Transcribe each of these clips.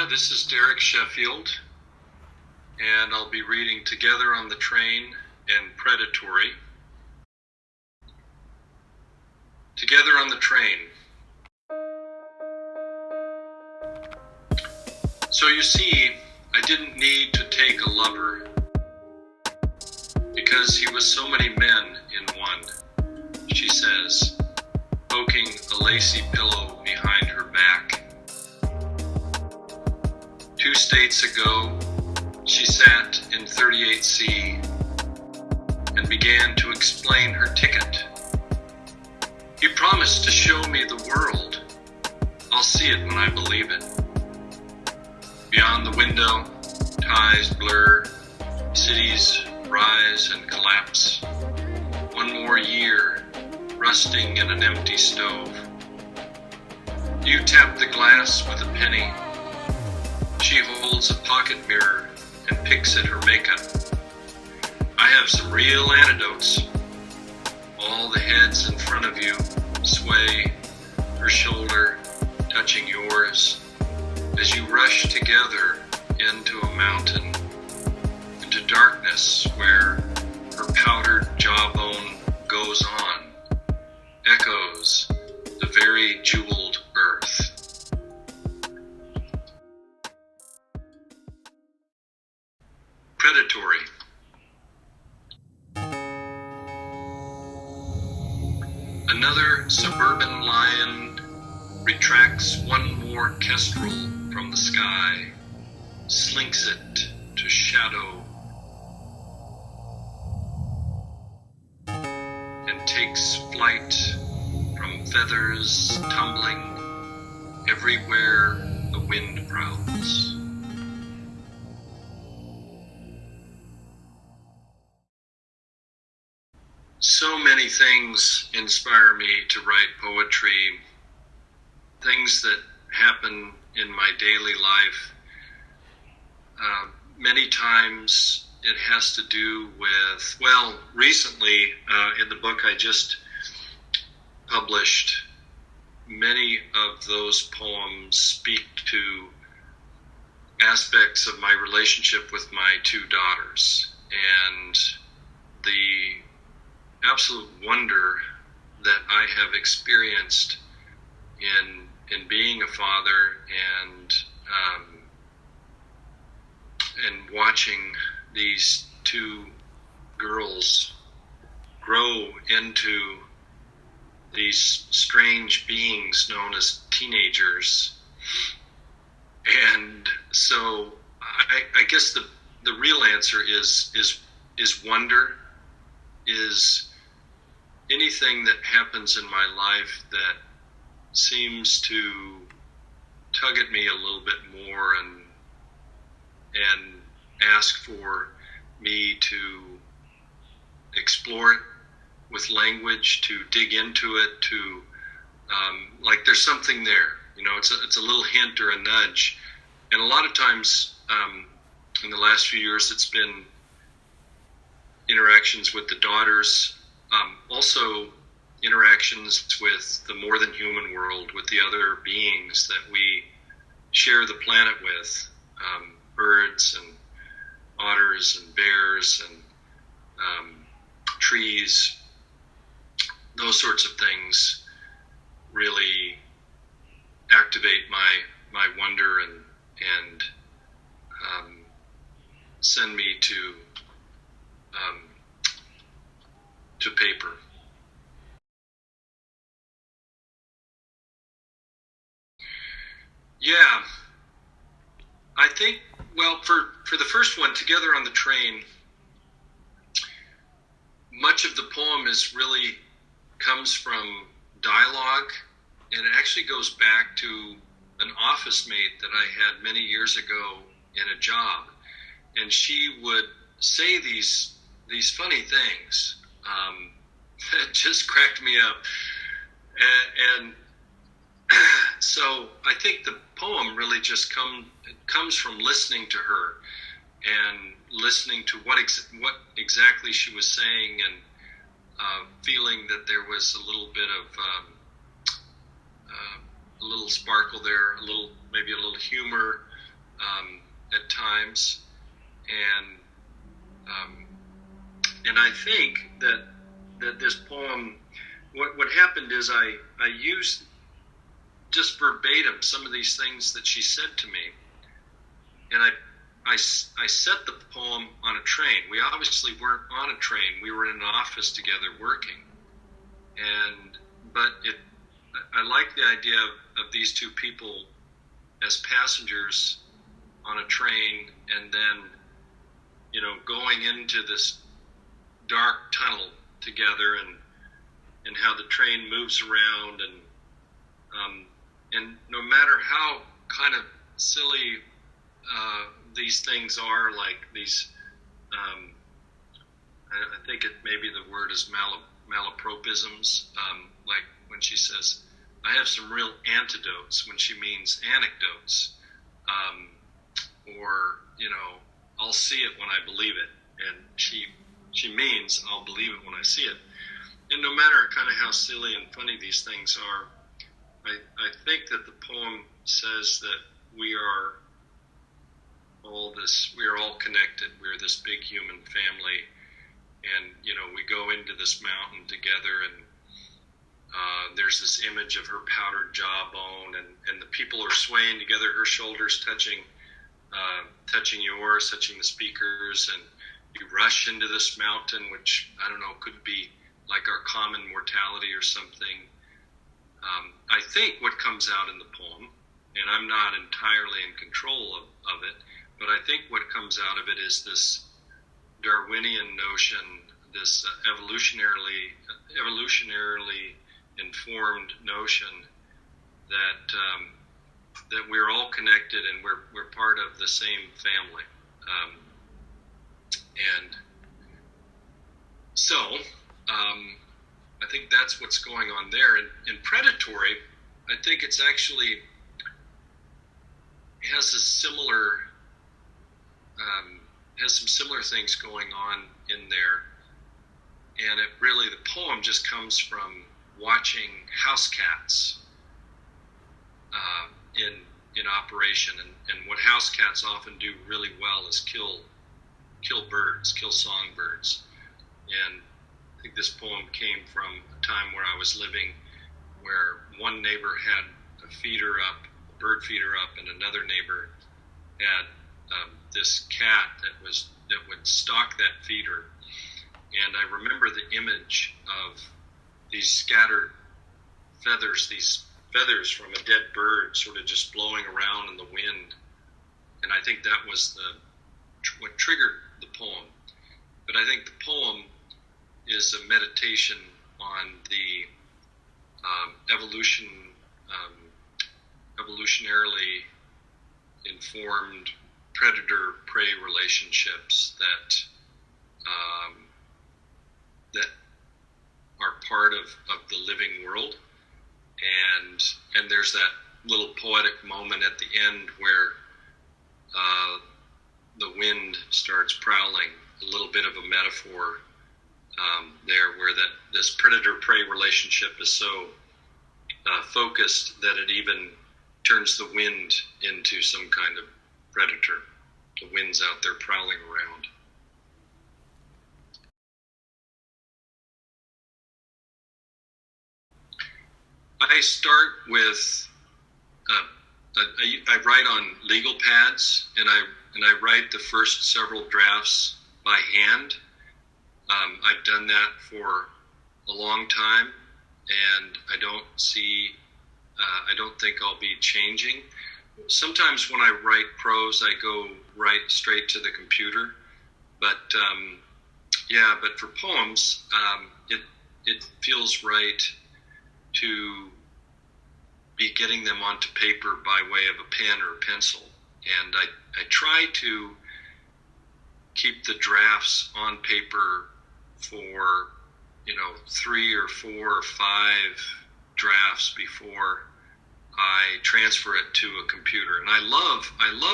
This is Derek Sheffield, and I'll be reading Together on the Train and Predatory. Together on the Train. So you see, I didn't need to take a lover, because he was so many men in one, she says, poking a lacy pillow behind her back. 2 states ago, she sat in 38C and began to explain her ticket. He promised to show me the world. I'll see it when I believe it. Beyond the window, ties blur, cities rise and collapse. One more year, rusting in an empty stove. You tap the glass with a penny. She holds a pocket mirror and picks at her makeup. I have some real antidotes. All the heads in front of you sway, her shoulder touching yours, as you rush together into a mountain, into darkness where her powdered jawbone goes on, echoes the very jeweled earth. Predatory. Another suburban lion retracts one more kestrel from the sky, slinks it to shadow, and takes flight from feathers tumbling everywhere the wind prowls. So many things inspire me to write poetry, things that happen in my daily life. Many times it has to do with, recently in the book I just published, many of those poems speak to aspects of my relationship with my 2 daughters and the absolute wonder that I have experienced in being a father and watching these 2 girls grow into these strange beings known as teenagers. And so I guess the real answer is wonder, is anything that happens in my life that seems to tug at me a little bit more and ask for me to explore it with language, to dig into it, to like there's something there, it's a little hint or a nudge. And a lot of times in the last few years it's been interactions with the daughters, also interactions with the more than human world, with the other beings that we share the planet with, birds and otters and bears and trees. Those sorts of things really activate my wonder and send me to paper. Yeah, I think, for the first one, Together on the Train, much of the poem comes from dialogue, and it actually goes back to an office mate that I had many years ago in a job, and she would say these funny things that just cracked me up, and so I think the poem really just comes from listening to her and listening to what exactly she was saying, and feeling that there was a little bit of a little sparkle there, maybe a little humor, at times, and I think that this poem, what happened is I used just verbatim some of these things that she said to me, and I set the poem on a train. We obviously weren't on a train. We were in an office together working, but I like the idea of these two people as passengers on a train, and then, going into this dark tunnel together, and how the train moves around, and no matter how kind of silly these things are, like these, I think maybe the word is malapropisms, like when she says, I have some real antidotes, when she means anecdotes, or, I'll see it when I believe it, and she means I'll believe it when I see it. And no matter kind of how silly and funny these things are, I think that the poem says that we are all connected. We're this big human family, and we go into this mountain together, and there's this image of her powdered jawbone, and the people are swaying together, her shoulders touching yours, touching the speakers, and you rush into this mountain, which, I don't know, could be like our common mortality or something. I think what comes out in the poem, and I'm not entirely in control of it, but I think what comes out of it is this Darwinian notion, this evolutionarily informed notion that we're all connected, and we're part of the same family. And so I think that's what's going on there. In Predatory, I think it's actually has some similar things going on in there, and the poem just comes from watching house cats in operation, and what house cats often do really well is kill birds, kill songbirds. And I think this poem came from a time where I was living, where one neighbor had a bird feeder up, and another neighbor had this cat that would stalk that feeder. And I remember the image of these scattered feathers, from a dead bird sort of just blowing around in the wind. And I think that was what triggered the poem. But I think the poem is a meditation on the evolutionarily informed predator-prey relationships that are part of the living world. And there's that little poetic moment at the end where the wind starts prowling, a little bit of a metaphor there, where this predator-prey relationship is so focused that it even turns the wind into some kind of predator. The wind's out there prowling around. I start with I write on legal pads, and I write the first several drafts by hand. I've done that for a long time, and I don't think I'll be changing. Sometimes when I write prose, I go right straight to the computer, but for poems, it feels right to be getting them onto paper by way of a pen or a pencil. And I try to keep the drafts on paper for 3 or 4 or 5 drafts before I transfer it to a computer. And I love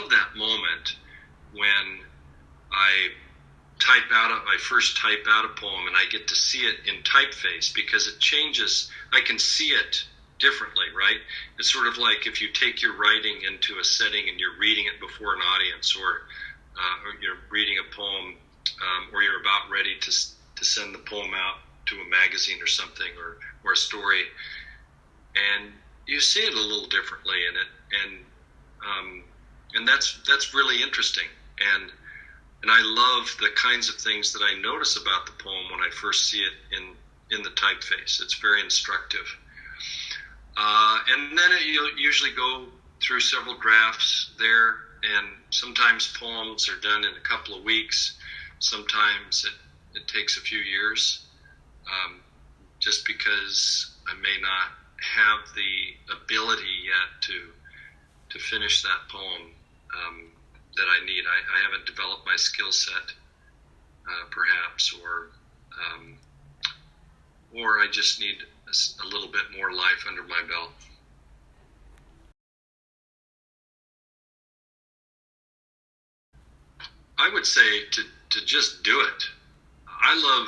that moment when I first type out a poem and I get to see it in typeface, because it changes. I can see it differently, right? It's sort of like if you take your writing into a setting and you're reading it before an audience, or you're reading a poem, or you're about ready to send the poem out to a magazine or something, or a story, and you see it a little differently in it, and that's really interesting, and I love the kinds of things that I notice about the poem when I first see it in the typeface. It's very instructive. And then you'll usually go through several drafts there, and sometimes poems are done in a couple of weeks. Sometimes it takes a few years, just because I may not have the ability yet to finish that poem that I need. I haven't developed my skill set, perhaps, or I just need a little bit more life under my belt. I would say to just do it. I love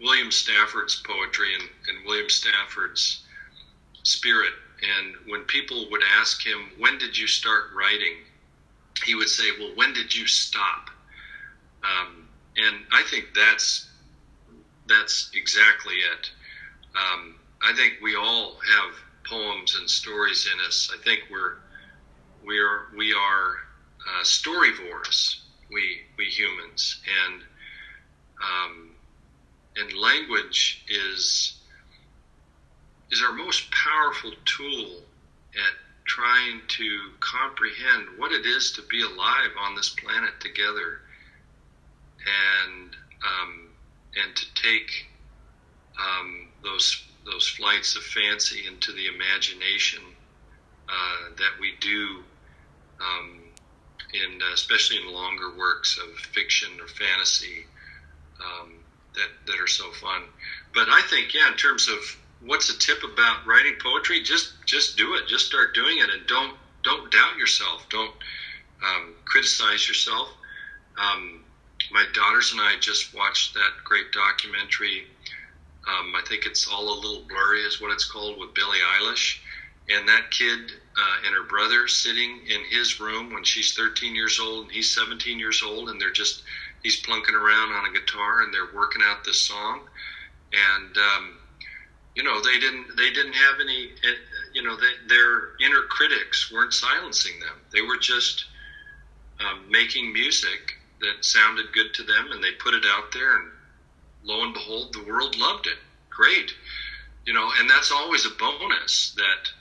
William Stafford's poetry and William Stafford's spirit. And when people would ask him, when did you start writing? He would say, well, when did you stop? And I think that's exactly it. I think we all have poems and stories in us. I think we are storyvores, we humans, and language is our most powerful tool at trying to comprehend what it is to be alive on this planet together, and to take those flights of fancy into the imagination that we do, especially in longer works of fiction or fantasy that are so fun. But I think, in terms of what's a tip about writing poetry, just do it. Just start doing it, and don't doubt yourself. Don't criticize yourself. My daughters and I just watched that great documentary. I think it's All a Little Blurry is what it's called, with Billie Eilish. And that kid and her brother sitting in his room when she's 13 years old and he's 17 years old, and he's plunking around on a guitar and they're working out this song. And, they didn't have any, their inner critics weren't silencing them. They were just making music that sounded good to them, and they put it out there, and lo and behold, the world loved it. Great. And that's always a bonus that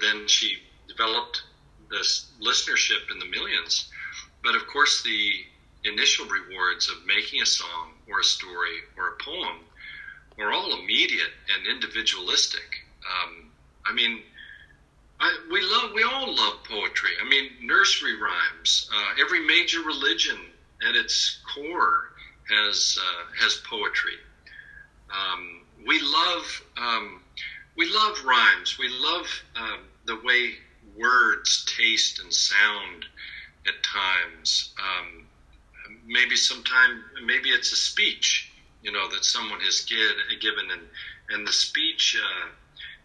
then she developed this listenership in the millions. But of course, the initial rewards of making a song or a story or a poem are all immediate and individualistic. We all love poetry. Nursery rhymes. Every major religion at its core has poetry. We love rhymes. We love the way words taste and sound at times. Maybe it's a speech, that someone has given, and the speech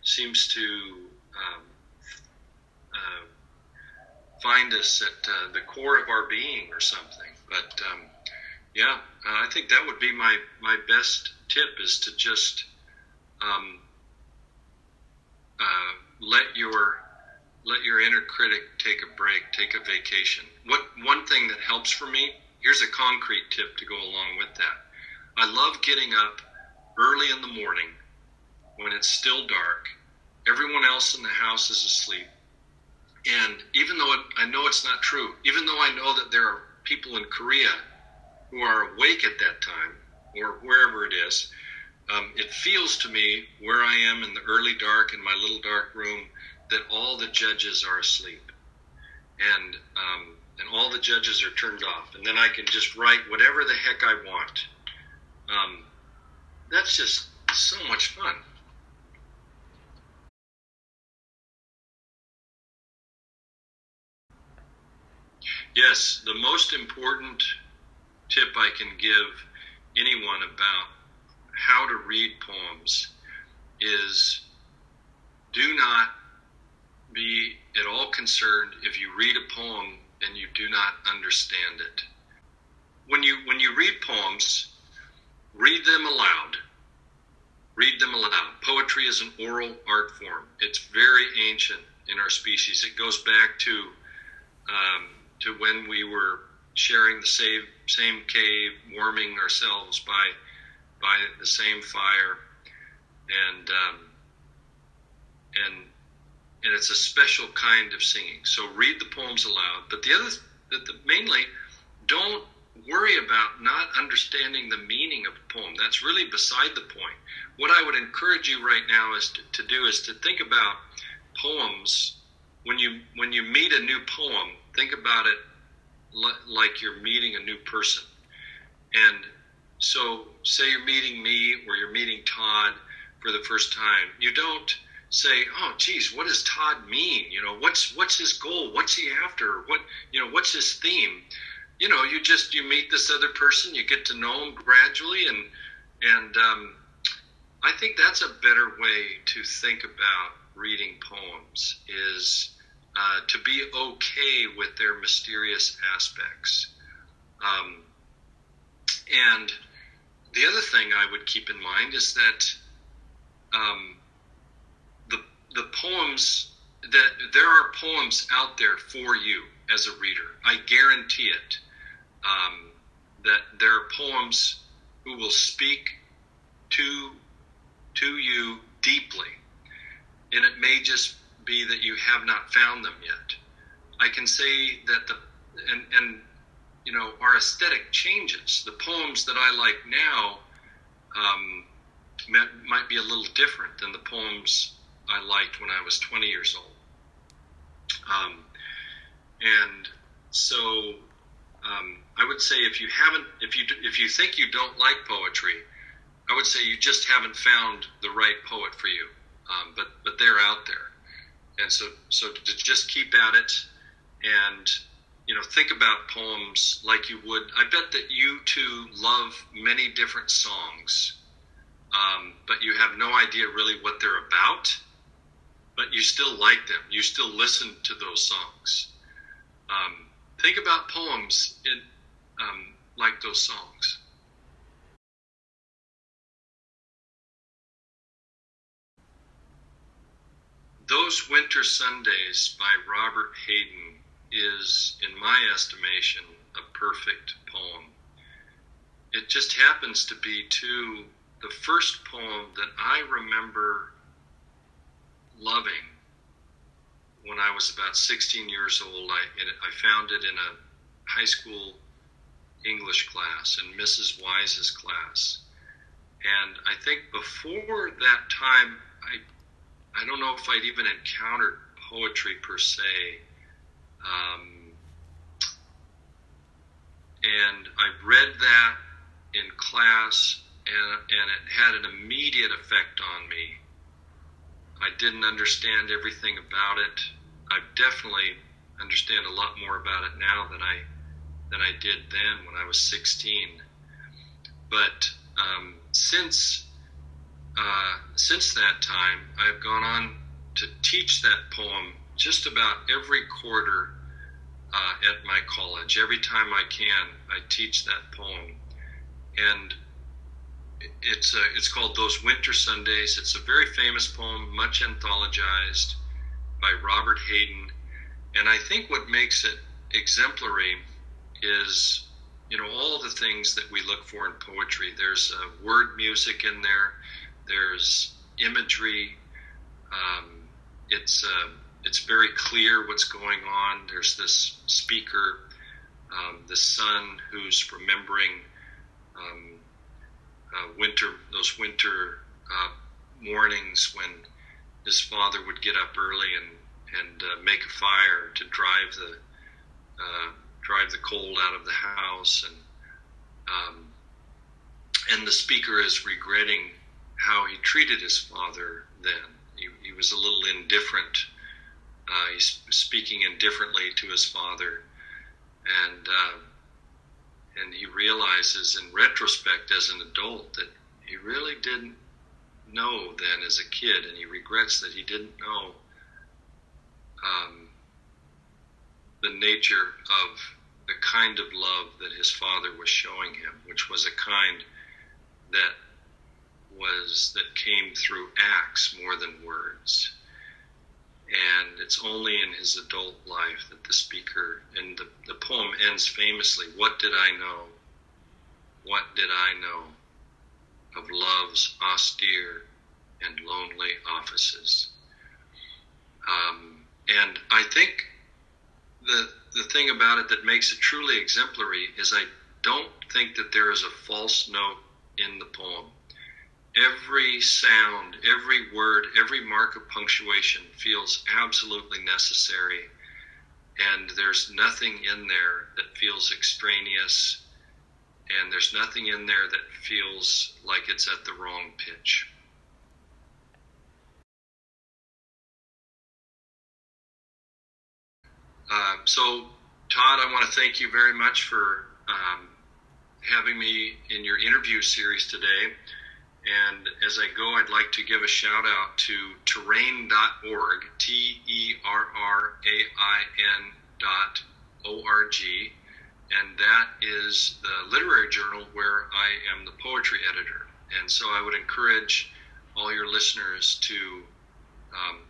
seems to find us at the core of our being or something. But I think that would be my best tip, is to just let your inner critic take a break, take a vacation. One thing that helps for me, here's a concrete tip to go along with that. I love getting up early in the morning when it's still dark. Everyone else in the house is asleep. And even though I know it's not true, even though I know that there are people in Korea who are awake at that time, or wherever it is, it feels to me, where I am in the early dark in my little dark room, that all the judges are asleep, and all the judges are turned off, and then I can just write whatever the heck I want. That's just so much fun. Yes, the most important tip I can give anyone about how to read poems is do not be at all concerned if you read a poem and you do not understand it. When you read poems, read them aloud. Read them aloud. Poetry is an oral art form. It's very ancient in our species. It goes back to when we were sharing the same cave, warming ourselves by the same fire, and it's a special kind of singing. So read the poems aloud. But mainly, don't worry about not understanding the meaning of a poem. That's really beside the point. What I would encourage you right now is to think about poems. When you meet a new poem, think about it like you're meeting a new person. And so, say you're meeting me or you're meeting Todd for the first time. You don't say, "Oh, geez, what does Todd mean? What's his goal? What's he after? What's his theme?" You meet this other person, you get to know him gradually, and I think that's a better way to think about reading poems, is to be okay with their mysterious aspects. And the other thing I would keep in mind is that the poems, that there are poems out there for you as a reader. I guarantee it. That there are poems who will speak to you deeply, and it may just be that you have not found them yet. I can say that our aesthetic changes. The poems that I like now might be a little different than the poems I liked when I was 20 years old. And so I would say if you think you don't like poetry, I would say you just haven't found the right poet for you. But they're out there, and so to just keep at it, and think about poems like you would. I bet that you too love many different songs, but you have no idea really what they're about. But you still like them. You still listen to those songs. Think about poems like those songs. Those Winter Sundays by Robert Hayden is, in my estimation, a perfect poem. It just happens to be, too, the first poem that I remember loving when I was about 16 years old. I found it in a high school English class, in Mrs. Wise's class. And I think before that time, I don't know if I'd even encountered poetry per se. And I read that in class, and it had an immediate effect on me. I didn't understand everything about it. I definitely understand a lot more about it now than I did then when I was 16. But since that time, I've gone on to teach that poem just about every quarter at my college. Every time I can, I teach that poem. And it's called Those Winter Sundays. It's a very famous poem, much anthologized, by Robert Hayden. And I think what makes it exemplary is, all the things that we look for in poetry. There's word music in there. There's imagery. It's very clear what's going on. There's this speaker, the son who's remembering those winter mornings when his father would get up early and make a fire to drive the cold out of the house, and the speaker is regretting how he treated his father then. He was a little indifferent. He's speaking indifferently to his father, and he realizes in retrospect as an adult that he really didn't know then as a kid, and he regrets that he didn't know the nature of the kind of love that his father was showing him, which was a kind that came through acts more than words. And it's only in his adult life that the speaker, and the poem ends famously, "What did I know? What did I know of love's austere and lonely offices?" And I think the thing about it that makes it truly exemplary is I don't think that there is a false note in the poem. Every sound, every word, every mark of punctuation feels absolutely necessary, and there's nothing in there that feels extraneous, and there's nothing in there that feels like it's at the wrong pitch. So, Todd, I want to thank you very much for having me in your interview series today. And as I go, I'd like to give a shout out to terrain.org, TERRAIN.org, and that is the literary journal where I am the poetry editor. And so I would encourage all your listeners to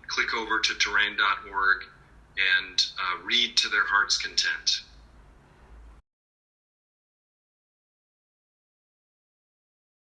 click over to terrain.org and read to their heart's content.